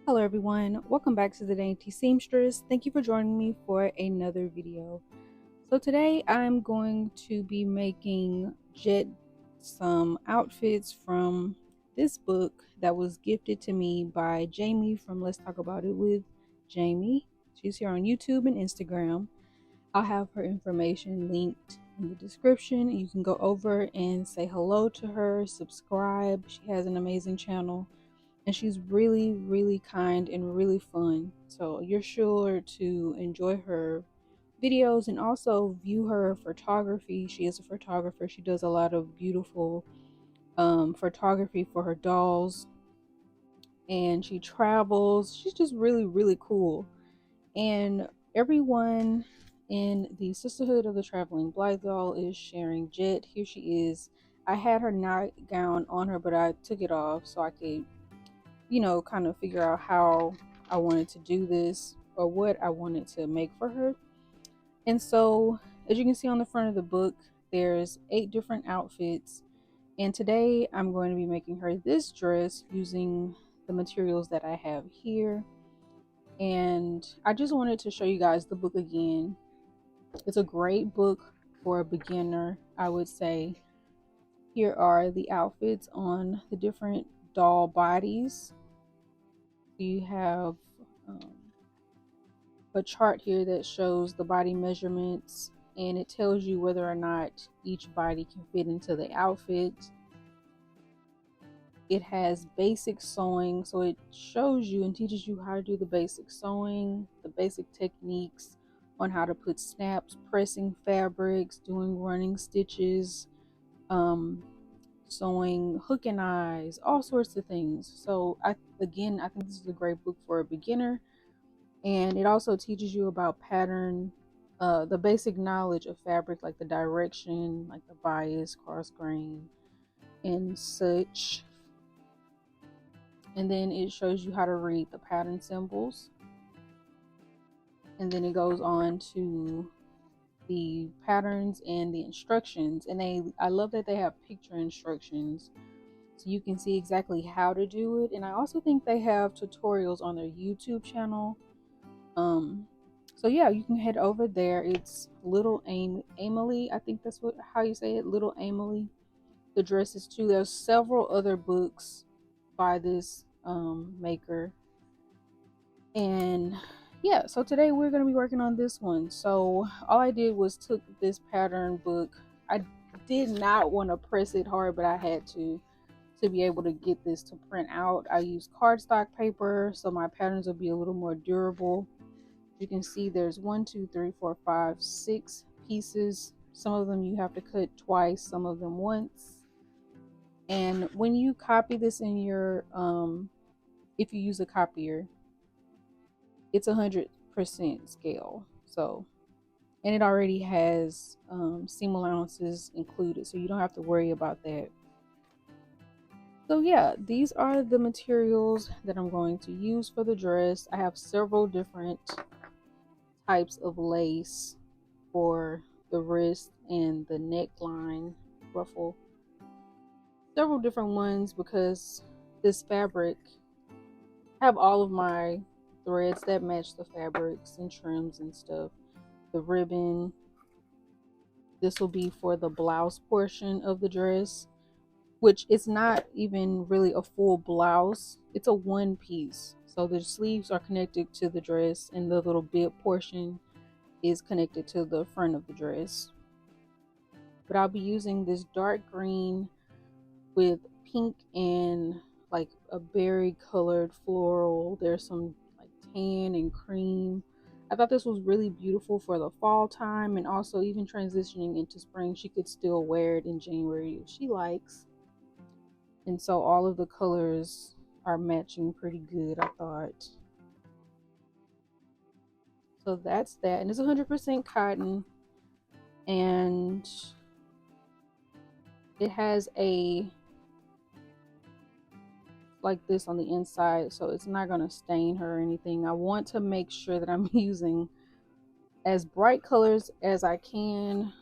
Hello everyone, welcome back to the Dainty Seamstress. Thank you for joining me for another video. So today I'm going to be making Jett some outfits from this book that was gifted to me by Jamie from Let's Talk About It with Jamie. She's here on YouTube and Instagram. I'll have her information linked in the description. You can go over and say hello to her, subscribe. She has an amazing channel. And she's really kind and really fun, so you're sure to enjoy her videos and also view her photography. She is a photographer. She does a lot of beautiful photography for her dolls, and she travels. She's just really cool. And everyone in the Sisterhood of the Traveling Blythe doll is sharing Jett. Here she is. I had her nightgown on her, but I took it off so I could kind of figure out how I wanted to do this or what I wanted to make for her. And so, as you can see on the front of the book, there's 8 different outfits. And today I'm going to be making her this dress using the materials that I have here. And I just wanted to show you guys the book again. It's a great book for a beginner, I would say. Here are the outfits on the different doll bodies. You have a chart here that shows the body measurements, and it tells you whether or not each body can fit into the outfit. It has basic sewing, so it shows you and teaches you how to do the basic sewing, the basic techniques on how to put snaps, pressing fabrics, doing running stitches, sewing hook and eyes, all sorts of things. So I think this is a great book for a beginner. And it also teaches you about pattern, the basic knowledge of fabric, like the direction, like the bias, cross grain, and such. And then it shows you how to read the pattern symbols. And then it goes on to the patterns and the instructions. And I love that they have picture instructions, so you can see exactly how to do it. And I also think they have tutorials on their YouTube channel. So yeah, you can head over there. It's Little Amelie, I think that's how you say it, Little Amelie. The dresses too. There's several other books by this maker. And yeah, so today we're going to be working on this one. So all I did was took this pattern book. I did not want to press it hard, but I had to be able to get this to print out. I used cardstock paper so my patterns will be a little more durable. You can see there's 1, 2, 3, 4, 5, 6 pieces. Some of them you have to cut twice, some of them once. And when you copy this in your if you use a copier, it's 100% scale. So, and it already has seam allowances included, so you don't have to worry about that. So yeah, these are the materials that I'm going to use for the dress. I have several different types of lace for the wrist and the neckline ruffle. Several different ones because this fabric, I have all of my threads that match the fabrics and trims and stuff. The ribbon, this will be for the blouse portion of the dress, which is not even really a full blouse. It's a one piece. So the sleeves are connected to the dress and the little bib portion is connected to the front of the dress. But I'll be using this dark green with pink and like a berry colored floral. There's some like tan and cream. I thought this was really beautiful for the fall time, and also even transitioning into spring, she could still wear it in January if she likes. And so all of the colors are matching pretty good, I thought. So that's that, and it's 100% cotton, and it has a like this on the inside, so it's not going to stain her or anything. I want to make sure that I'm using as bright colors as I can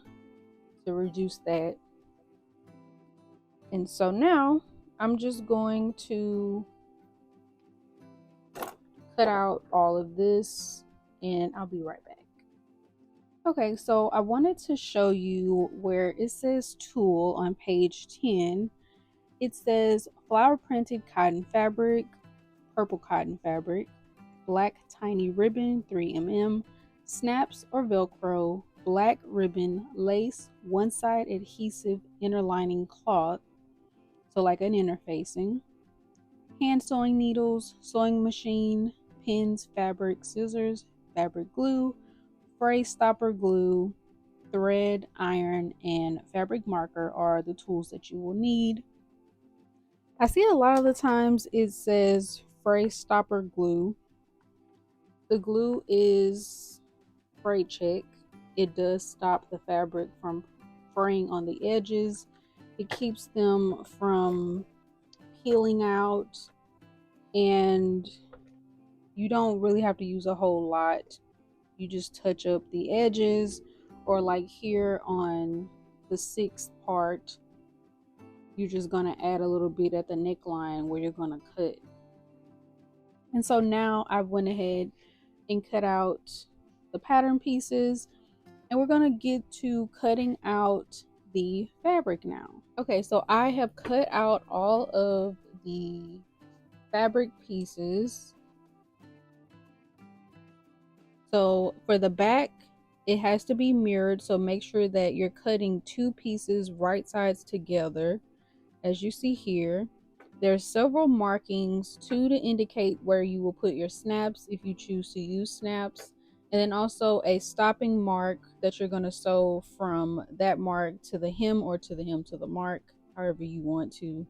to reduce that. And so now I'm just going to cut out all of this and I'll be right back. Okay, so I wanted to show you where it says tool on page 10. It says flower printed cotton fabric, purple cotton fabric, black tiny ribbon 3mm, snaps or Velcro, black ribbon, lace, one side adhesive inner lining cloth, so like an interfacing, hand sewing needles, sewing machine, pins, fabric, scissors, fabric glue, fray stopper glue, thread, iron, and fabric marker are the tools that you will need. I see a lot of the times it says fray stopper glue. The glue is fray check. It does stop the fabric from fraying on the edges. It keeps them from peeling out, and you don't really have to use a whole lot. You just touch up the edges, or like here on the 6th part, you're just going to add a little bit at the neckline where you're going to cut. And so now I went ahead and cut out the pattern pieces, and we're going to get to cutting out the fabric now. Okay, so I have cut out all of the fabric pieces. So for the back, it has to be mirrored, so make sure that you're cutting 2 pieces right sides together. As you see here, there's several markings, 2 to indicate where you will put your snaps if you choose to use snaps, and then also a stopping mark that you're going to sew from that mark to the hem, or to the hem to the mark, however you want to.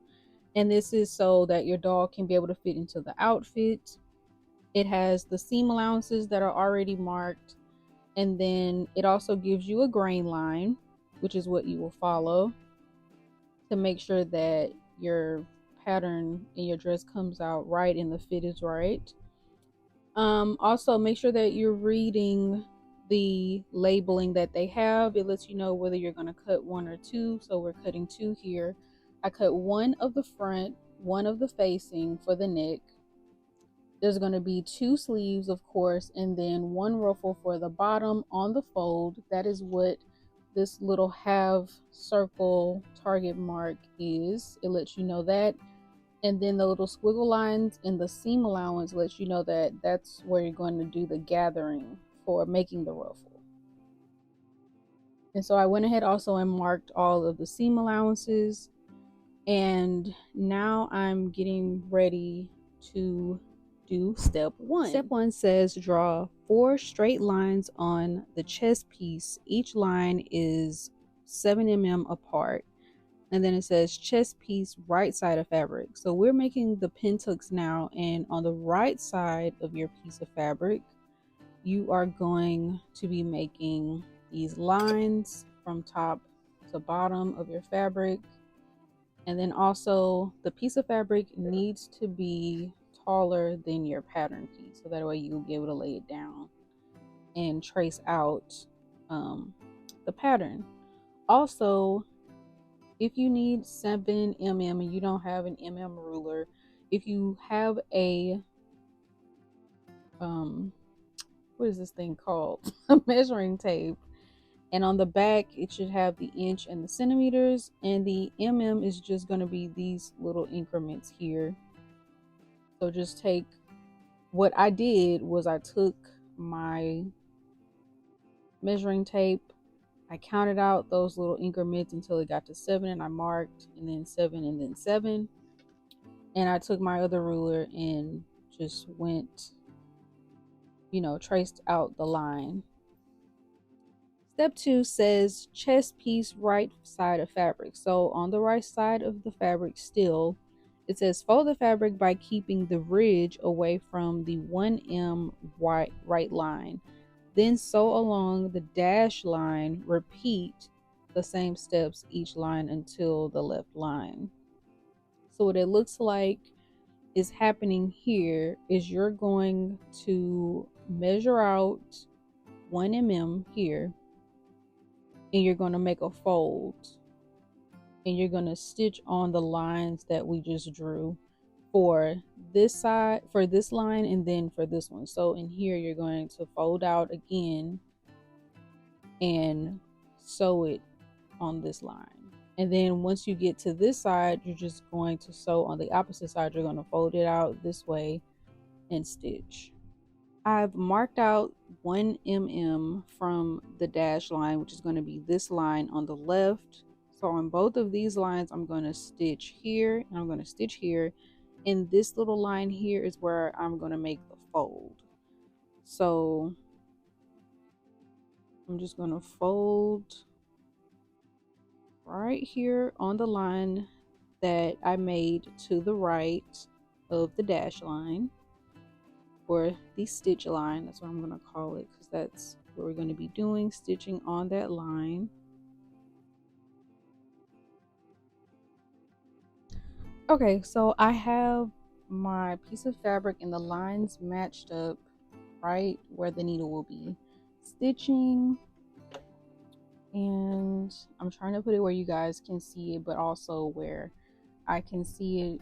And this is so that your doll can be able to fit into the outfit. It has the seam allowances that are already marked, and then it also gives you a grain line, which is what you will follow to make sure that your pattern in your dress comes out right and the fit is right. Also make sure that you're reading the labeling that they have. It lets you know whether you're going to cut 1 or 2. So we're cutting 2 here. I cut 1 of the front, 1 of the facing for the neck. There's going to be 2 sleeves, of course, and then 1 ruffle for the bottom on the fold. That is what this little half circle target mark is. It lets you know that. And then the little squiggle lines in the seam allowance lets you know that that's where you're going to do the gathering for making the ruffle. And so I went ahead also and marked all of the seam allowances. And now I'm getting ready to do step 1. Step 1 says draw 4 straight lines on the chest piece. Each line is 7mm apart. And then it says chest piece right side of fabric. So we're making the pin tucks now, and on the right side of your piece of fabric, you are going to be making these lines from top to bottom of your fabric. And then also the piece of fabric needs to be taller than your pattern piece, so that way you'll be able to lay it down and trace out the pattern. Also, if you need 7mm and you don't have an ruler, if you have a what is this thing called, a measuring tape, and on the back it should have the inch and the centimeters, and the is just going to be these little increments here. So just take, what I did was I took my measuring tape, I counted out those little increments until it got to 7, and I marked, and then 7, and then 7. And I took my other ruler and just went, traced out the line. Step 2 says chest piece right side of fabric. So on the right side of the fabric still, it says fold the fabric by keeping the ridge away from the 1M right line. Then sew along the dash line. Repeat the same steps each line until the left line. So what it looks like is happening here is you're going to measure out 1mm here, and you're going to make a fold, and you're going to stitch on the lines that we just drew. for this side, for this line, and then for this one. So in here you're going to fold out again and sew it on this line. And then once you get to this side, you're just going to sew on the opposite side. You're going to fold it out this way and stitch. I've marked out 1 mm from the dash line, which is going to be this line on the left. So on both of these lines, I'm going to stitch here and I'm going to stitch here. And this little line here is where I'm going to make the fold. So I'm just going to fold right here on the line that I made to the right of the dash line, or the stitch line. That's what I'm going to call it, because that's what we're going to be doing, stitching on that line. Okay, so I have my piece of fabric and the lines matched up right where the needle will be stitching, and I'm trying to put it where you guys can see it, but also where I can see it.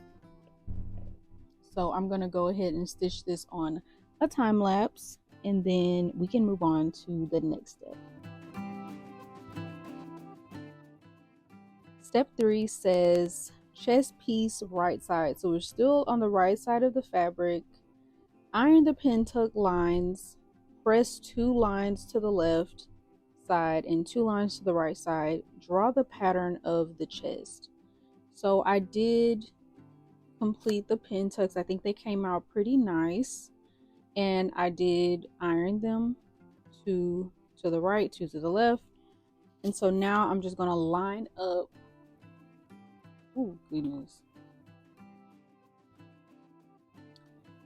So I'm going to go ahead and stitch this on a time lapse, and then we can move on to the next step. Step 3 says chest piece right side. So we're still on the right side of the fabric. Iron the pin tuck lines, press 2 lines to the left side and 2 lines to the right side. Draw the pattern of the chest. So I did complete the pin tucks. I think they came out pretty nice, and I did iron them, 2 to the right, 2 to the left. And so now I'm just going to line up. Oh goodness,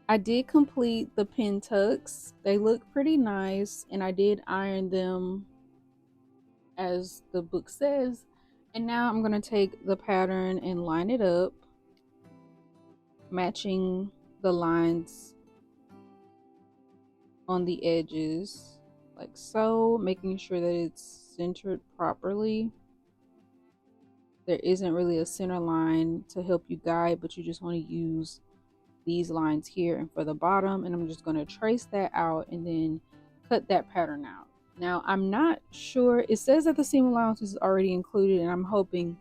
I did complete the pin tucks. They look pretty nice, and I did iron them as the book says. And now I'm going to take the pattern and line it up, matching the lines on the edges like so, making sure that it's centered properly. There isn't really a center line to help you guide, but you just want to use these lines here and for the bottom, and I'm just going to trace that out and then cut that pattern out. Now I'm not sure, it says that the seam allowance is already included, and I'm hoping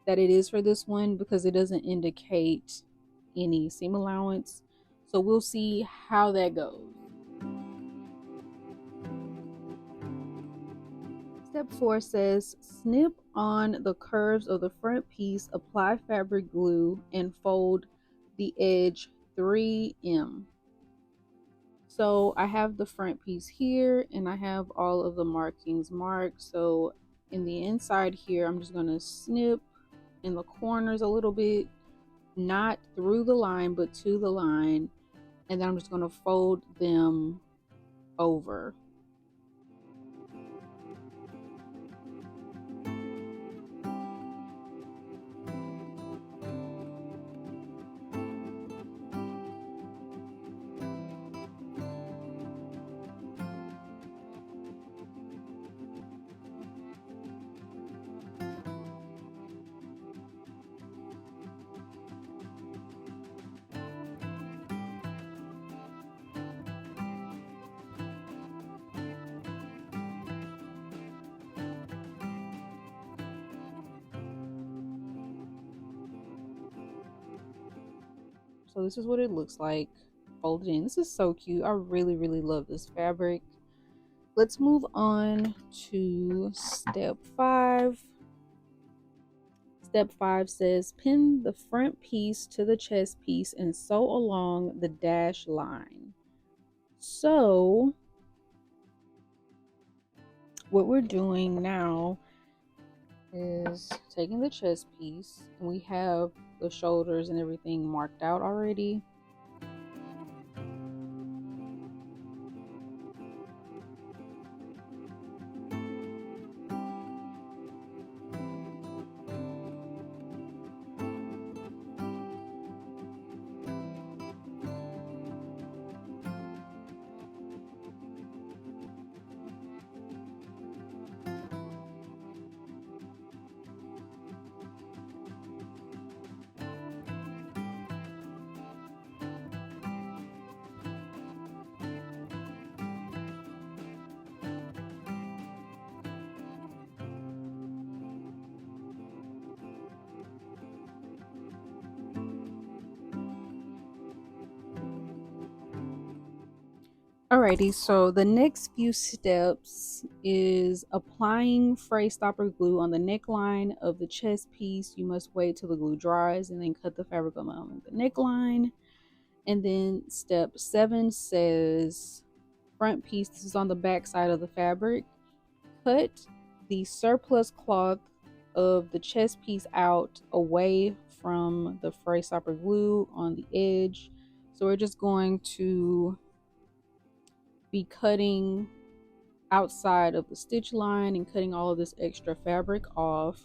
that it is for this one because it doesn't indicate any seam allowance, so we'll see how that goes. Step 4 says snip on the curves of the front piece, apply fabric glue, and fold the edge 3M. So I have the front piece here and I have all of the markings marked. So in the inside here, I'm just going to snip in the corners a little bit, not through the line, but to the line. And then I'm just going to fold them over. So this is what it looks like folded in. This is so cute. I really love this fabric. Let's move on to step 5. Step 5 says pin the front piece to the chest piece and sew along the dash line. So what we're doing now is taking the chest piece, and we have the shoulders and everything marked out already. Alrighty, so the next few steps is applying fray stopper glue on the neckline of the chest piece. You must wait till the glue dries and then cut the fabric along the neckline. And then step 7 says front piece. This is on the back side of the fabric. Cut the surplus cloth of the chest piece out away from the fray stopper glue on the edge. So we're just going to be cutting outside of the stitch line and cutting all of this extra fabric off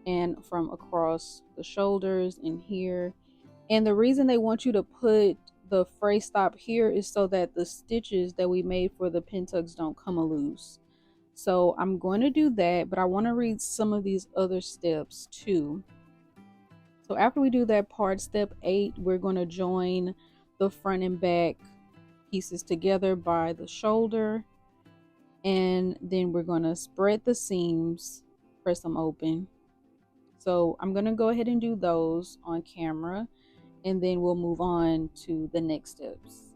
and from across the shoulders and here. And the reason they want you to put the fray stop here is so that the stitches that we made for the pin tucks don't come loose. So I'm going to do that, but I want to read some of these other steps too. So after we do that part, step 8, we're going to join the front and back pieces together by the shoulder, and then we're going to spread the seams, press them open. So I'm going to go ahead and do those on camera, and then we'll move on to the next steps.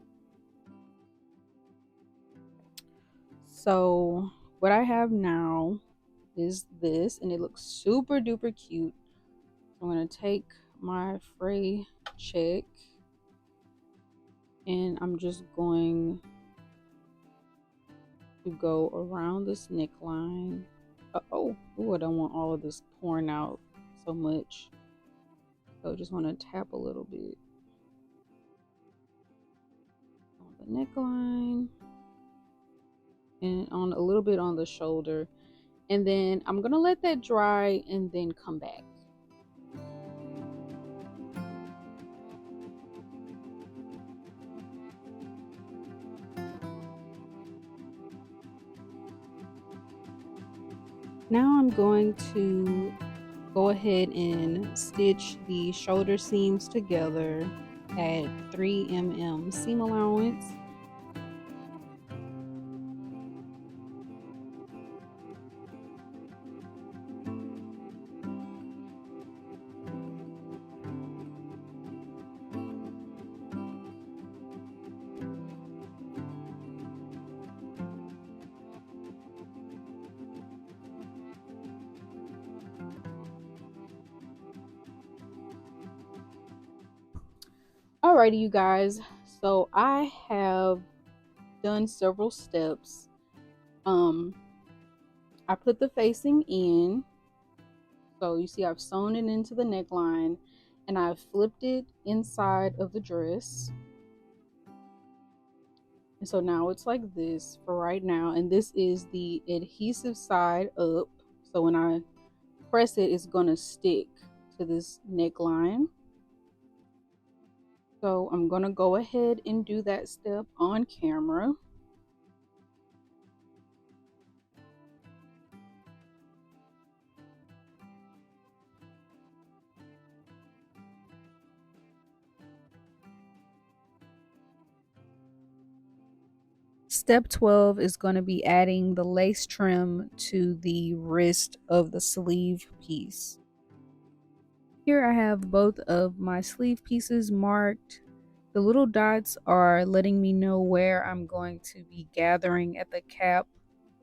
So what I have now is this, and it looks super duper cute. I'm going to take my fray check, and I'm just going to go around this neckline. Ooh, I don't want all of this pouring out so much. So I just want to tap a little bit on the neckline and on a little bit on the shoulder. And then I'm going to let that dry and then come back. Now I'm going to go ahead and stitch the shoulder seams together at 3 mm seam allowance. Alrighty, you guys, so I have done several steps. I put the facing in, so you see I've sewn it into the neckline, and I've flipped it inside of the dress, and so now it's like this for right now. And this is the adhesive side up, so when I press it, it's gonna stick to this neckline. So I'm gonna go ahead and do that step on camera. Step 12 is going to be adding the lace trim to the wrist of the sleeve piece. Here I have both of my sleeve pieces marked. The little dots are letting me know where I'm going to be gathering at the cap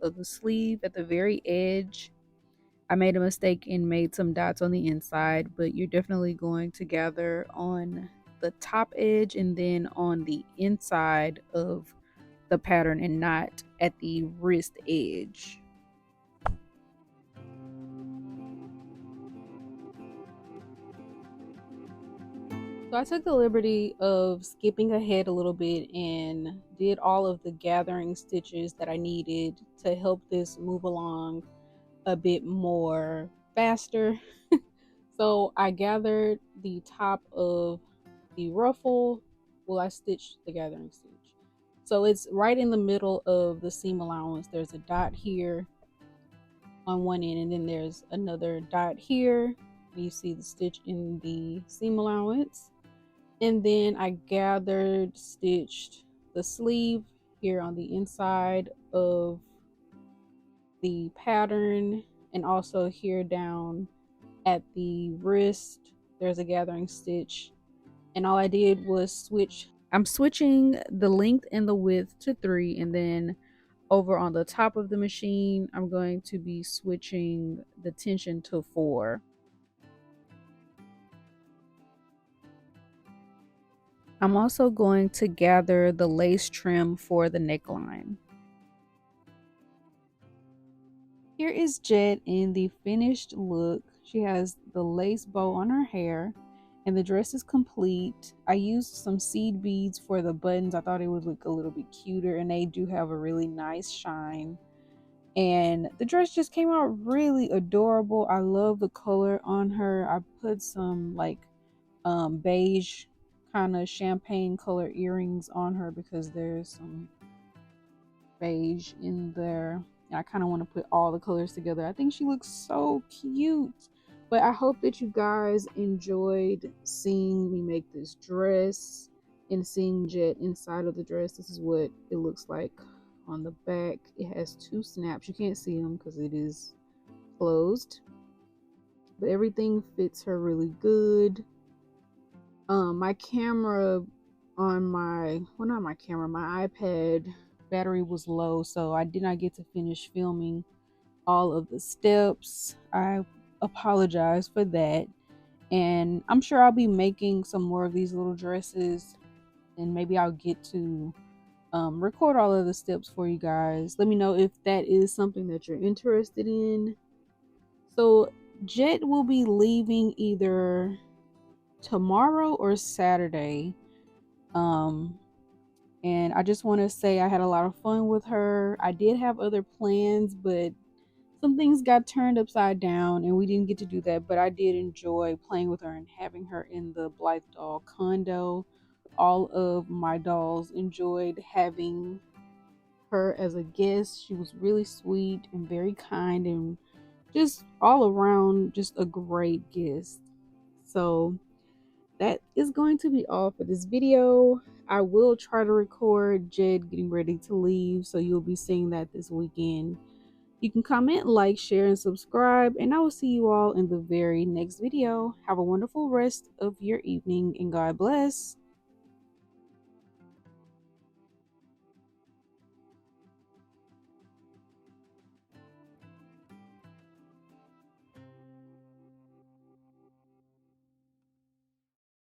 of the sleeve at the very edge. I made a mistake and made some dots on the inside, but you're definitely going to gather on the top edge and then on the inside of the pattern and not at the wrist edge. So I took the liberty of skipping ahead a little bit and did all of the gathering stitches that I needed to help this move along a bit more faster. So I gathered the top of the ruffle. Well, I stitched the gathering stitch. So it's right in the middle of the seam allowance. There's a dot here on one end, and then there's another dot here. You see the stitch in the seam allowance. And then I gathered, stitched the sleeve here on the inside of the pattern, and also here down at the wrist there's a gathering stitch, and all I did was switch I'm switching the length and the width to 3, and then over on the top of the machine, I'm going to be switching the tension to 4. I'm also going to gather the lace trim for the neckline. Here is Jett in the finished look. She has the lace bow on her hair and the dress is complete. I used some seed beads for the buttons. I thought it would look a little bit cuter, and they do have a really nice shine. And the dress just came out really adorable. I love the color on her. I put some like beige kind of champagne color earrings on her because there's some beige in there. And I kind of want to put all the colors together. I think she looks so cute. But I hope that you guys enjoyed seeing me make this dress and seeing Jett inside of the dress. This is what it looks like on the back. It has 2 snaps. You can't see them because it is closed. But everything fits her really good. My camera on my, well, not my camera, my iPad battery was low, so I did not get to finish filming all of the steps. I apologize for that, and I'm sure I'll be making some more of these little dresses, and maybe I'll get to record all of the steps for you guys. Let me know if that is something that you're interested in. So Jett will be leaving either tomorrow or Saturday. And I just want to say I had a lot of fun with her. I did have other plans, but some things got turned upside down and we didn't get to do that. But I did enjoy playing with her and having her in the Blythe doll condo. All of my dolls enjoyed having her as a guest. She was really sweet and very kind and just all around just a great guest. So that is going to be all for this video. I will try to record Jett getting ready to leave, so you'll be seeing that this weekend. You can comment, like, share, and subscribe, and I will see you all in the very next video. Have a wonderful rest of your evening, and God bless.